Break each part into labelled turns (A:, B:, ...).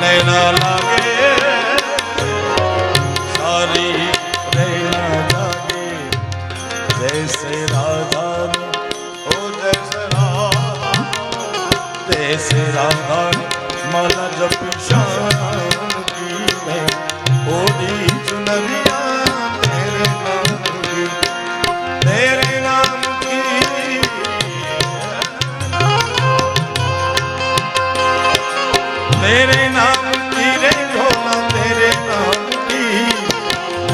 A: नैना लागे सारी नैना जागे जैसे राधा ओ जैसे राधा माला जप शाम की मैं ओढ़ी चुनरिया तेरे नाम की तेरे नाम की रे ढोला तेरे नाम की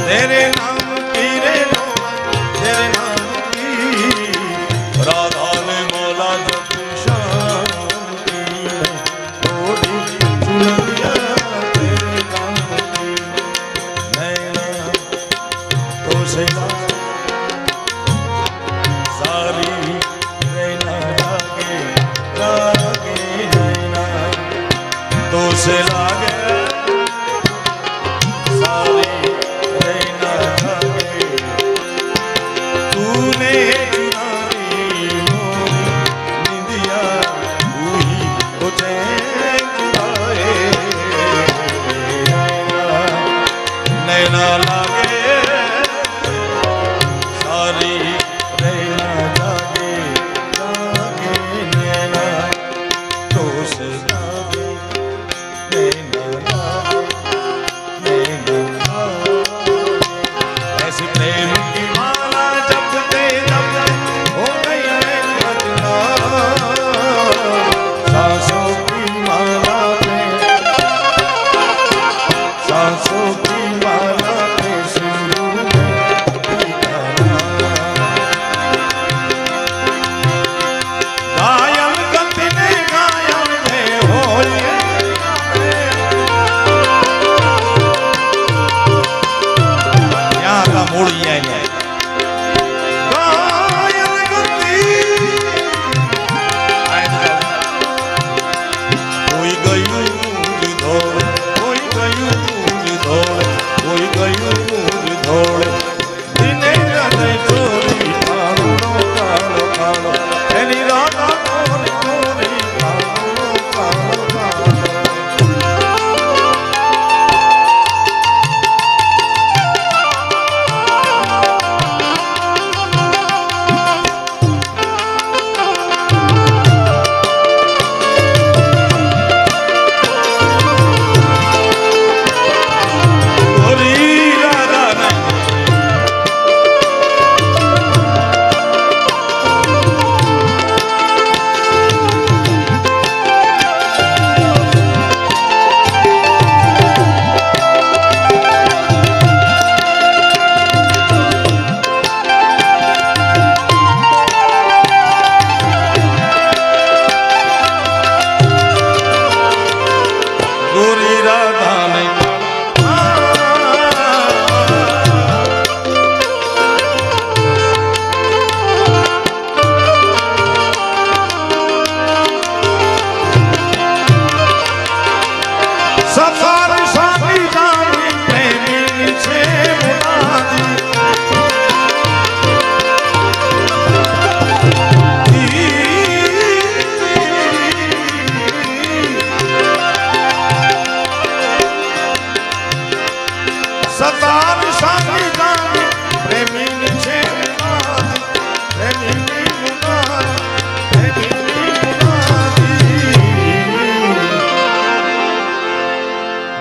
A: तेरे नाम की रे ढोला तेरे नाम की राधा ने बोला जब शाम की ओढ़ी चुनरिया तेरे नाम की नैना तो से सारी नैना लागे लागे नैना तो से लागे सारी नैना लागे तूने चुराई मोरी निंदिया हुई तो चैन चुराए नैना लागे सारी नैना जागे जागे नैना तो से लागे ऐसी प्रेम की माला जपते जपते हो गई है मजना सांसों की माला पे सांसों की माला पे शुरू में गायन गति ने गायन में हो मूड़ी है गायन गति कोई गયું ધોળે कोई गયું ધોળે कोई गયું ધોળે દિને રાતે ચોરી કાળો કાળો કાળો એની રાતા ચોરી ચોરી કાળો કાળો કાળો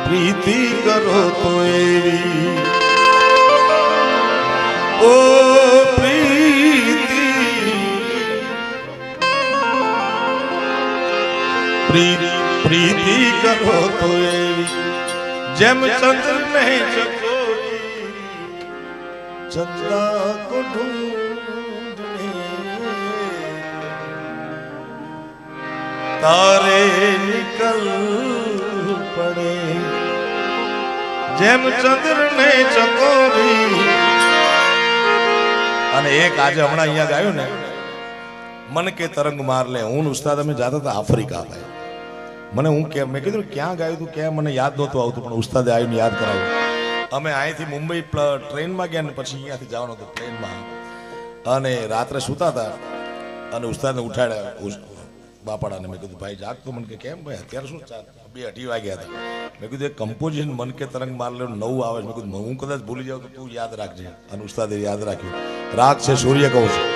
A: प्रीति करो तो एवी ओ प्रीति प्रीति करो तो एवी जम चंद्र नहीं चकोरी चंदा को ढूंढने तारे निकल पड़े જેમ ચંદ્રને ચકોરી અને એક આજે હમણાં અહીંયા ગાયું ને મન કે તરંગ માર લે હું ઉસ્તાદ અમે જાતા હતા આફ્રિકા ભાઈ મને હું કે મેં કીધું ક્યાં ગાયું તું ક્યાં મને યાદ નહોતું આવતું પણ ઉસ્તાદે આવીને યાદ કરાવ્યું અમે અહીંથી મુંબઈ ટ્રેનમાં ગયા ને પછી અહીંયાથી જવાનું હતું ટ્રેનમાં અને રાત્રે સૂતા હતા અને ઉસ્તાદને ઉઠાડ્યા બાપાડાને. મેં કીધું ભાઈ જાગ તો. મને કે કેમ ભાઈ અત્યારે શું 2-2:30 વાગ્યા હતા. મેં કીધું એક કમ્પોઝિશન મન કે તરંગ માર લે નવું આવે છે. મેં કીધું હું કદાચ ભૂલી જાઉં તો તું યાદ રાખજે. અને ઉસ્તાદે યાદ રાખ્યું. રાગ છે સૂર્ય કહું છું.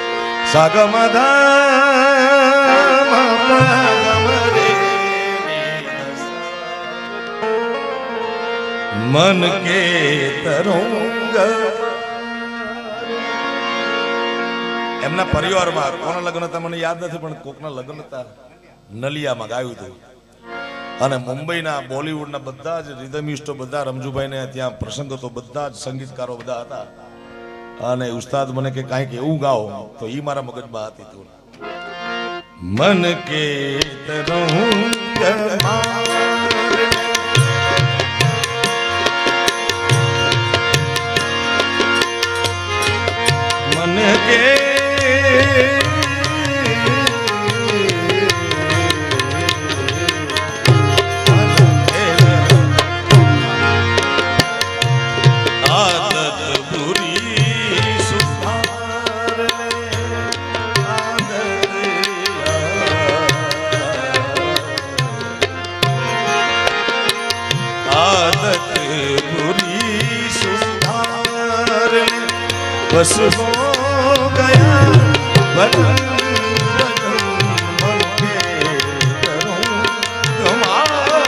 A: મન કે તરંગ. એમના પરિવારમાં કોના લગ્ન હતા મને યાદ નથી, પણ કોકના લગ્ન હતા. નલિયામાં ગાયું હતું. અને મુંબઈના બોલિવૂડના બધા જ રિધમિસ્ટો, બધા રમજુભાઈને ત્યાં પ્રસંગ હતો, બધા જ સંગીતકારો બધા હતા. અને ઉસ્તાદ મને કે કાંઈક એવું ગાઓ, તો ઈ મારા મગજમાં હતી. તું મન કે તરંગ મન કે बस हो गया बदन मन के करूं तुम्हारा.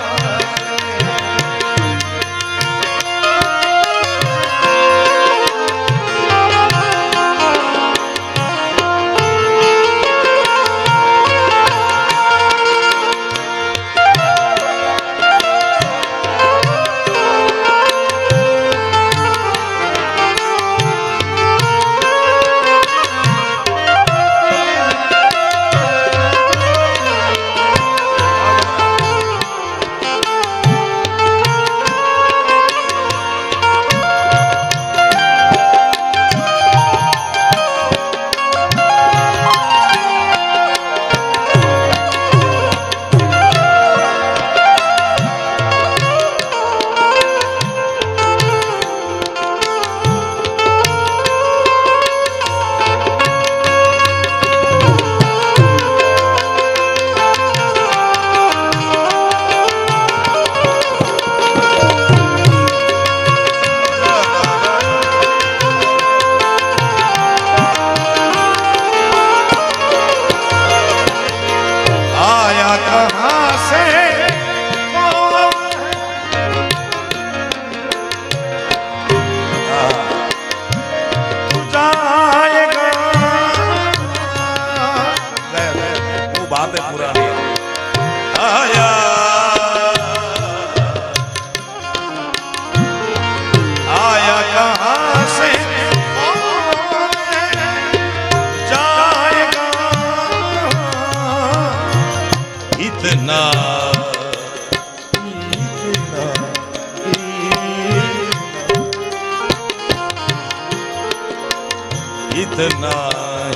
A: इतना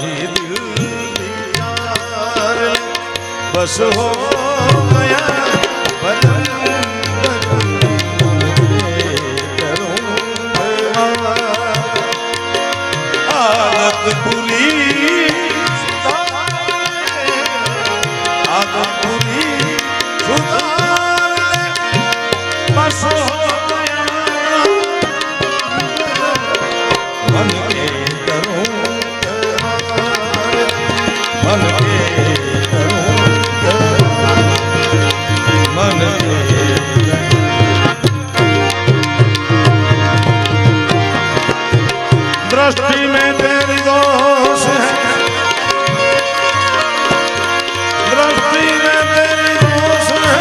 A: ही यार बस हो गया बदन आदत पूरी आदत पूरी बस हो मन के मन के मन दृष्टि में तेरी दोष है दृष्टि में तेरी दोष है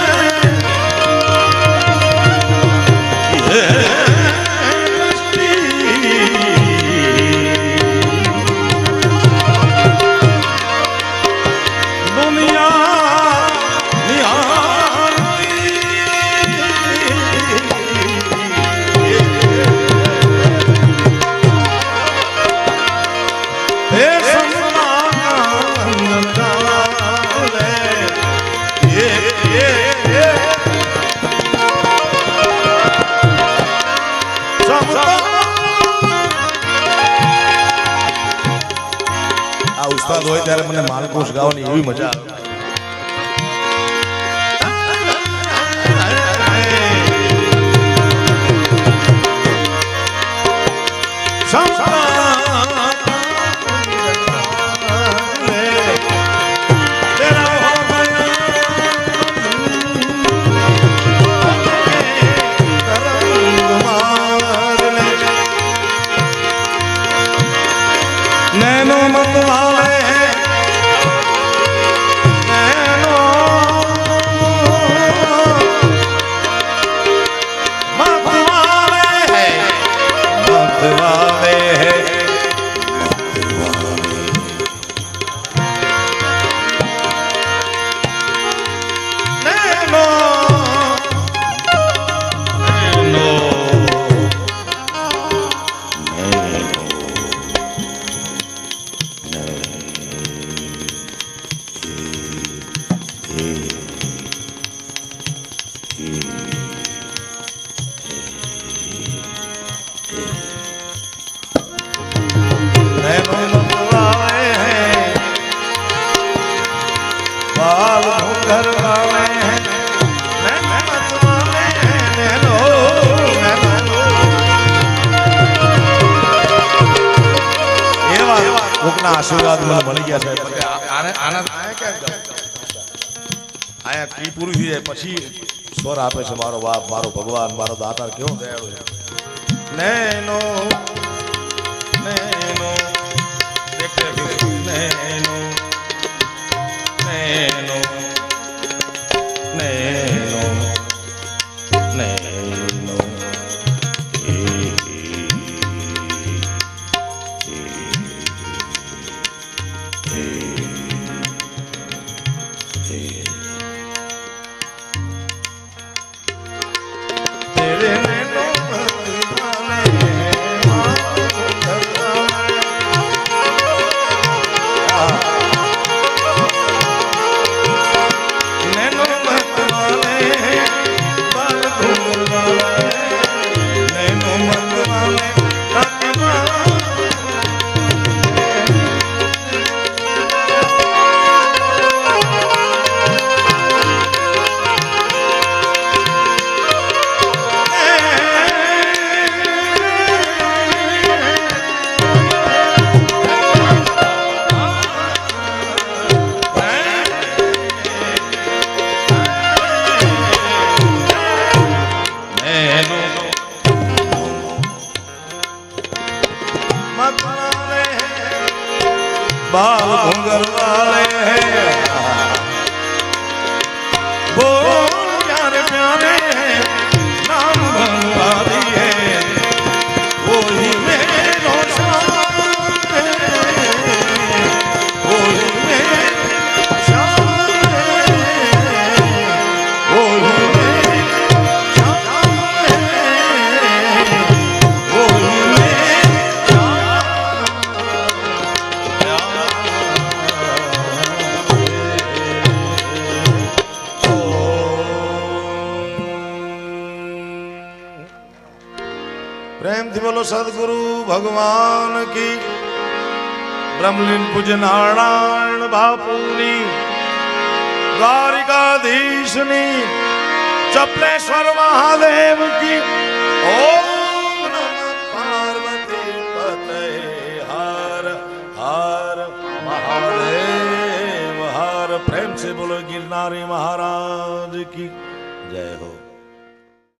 A: બાલકોષ ગાવાની એવી મજા આવે. नैनो मत वाले नैनो मत वाले मत वाले नैनो આશીર્વાદ મને મળી ગયા સાહેબ. આયા કી પૂરી થઈ જાય પછી સ્વર આપે છે મારો બાપ, મારો ભગવાન, મારો દાતાર કેવો દયાળુ છે. નૈનો નૈનો દેખતે નૈનો નૈનો નૈનો નૈનો बाल घुंगर वाले हैं बोल प्यारे प्यारे नाम बनवा दिए वही मेरो शान है वही मेरो शान है वही मेरो शान है वही प्रेम थी बोलो सदगुरु भगवान की. ब्रह्मलीन पूज्य नारायण बापूनी द्वारिकाधीशनी चपलेश्वर महादेव की. ओम नमः पार्वती पते हर हर महादेव हर. प्रेम से बोलो गिरनारी महाराज की जय हो.